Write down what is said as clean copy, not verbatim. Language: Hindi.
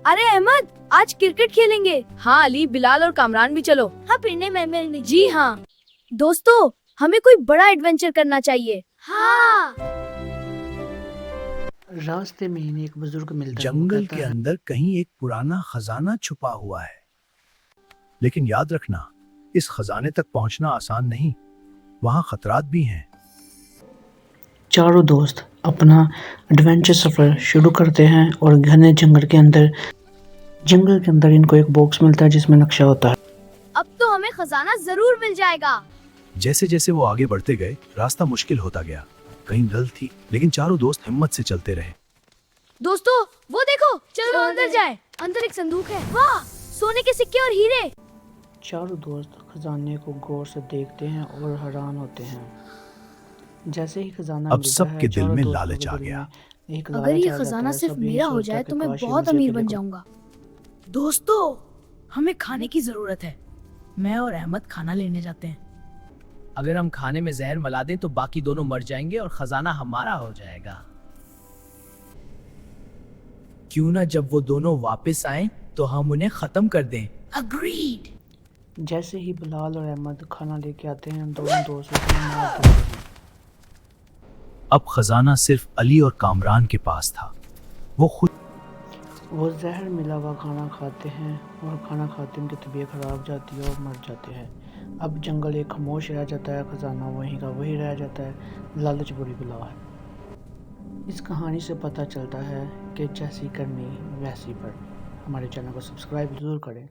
अरे अहमद, आज क्रिकेट खेलेंगे। हाँ अली, बिलाल और कामरान भी चलो। हाँ पिरने में जी हाँ। दोस्तों, हमें कोई बड़ा एडवेंचर करना चाहिए। हाँ। रास्ते में ही एक बुजुर्ग मिलता है। वो जंगल कहता के है, अंदर कहीं एक पुराना खजाना छुपा हुआ है, लेकिन याद रखना, इस खजाने तक पहुंचना आसान नहीं, वहां खतरात भी हैं। चारों दोस्त अपना एडवेंचर सफर शुरू करते हैं और घने जंगल के अंदर इनको एक बॉक्स मिलता है जिसमें नक्शा होता है। अब तो हमें खजाना जरूर मिल जाएगा। जैसे जैसे वो आगे बढ़ते गए, रास्ता मुश्किल होता गया। कहीं डल थी, लेकिन चारों दोस्त हिम्मत से चलते रहे। दोस्तों, वो देखो, चलो अंदर जाए। अंदर एक संदूक है। वाह, सोने के सिक्के और हीरे। चारों दोस्त खजाने को गौर से देखते हैं और हैरान होते हैं। जैसे ही खजाना अब मिलता सबके है, दिल चारों में दोस्तों लालच के आ दिल गया। में एक अगर लालच ये आ जाता खजाना है। सिर्फ सभी मेरा हो सोचता जाए कि तो मैं काश ये बहुत मुझसे अमीर पहले बन को- जाऊंगा। दोस्तों, हमें खाने की जरूरत है। मैं और अहमद खाना लेने जाते हैं। अगर हम खाने में जहर मिला दें तो बाकी दोनों मर जाएंगे और खजाना हमारा हो जाएगा। क्यों ना जब वो दोनों वापस आए तो हम उन्हें खत्म कर दें। अग्रीड। जैसे ही बिलाल और अहमद खाना लेके आते हैं, दोनों दोस्त उसे मार देते हैं। अब खजाना सिर्फ अली और कामरान के पास था। वो खुद वो जहर मिला हुआ खाना खाते हैं और खाना खाते उनकी तबीयत खराब जाती है और मर जाते हैं। अब जंगल एक खामोश रह जाता है, खजाना वहीं का वही रह जाता है। लालच बुरी बला है। इस कहानी से पता चलता है कि जैसी करनी वैसी पर। हमारे चैनल को सब्सक्राइब जरूर करें।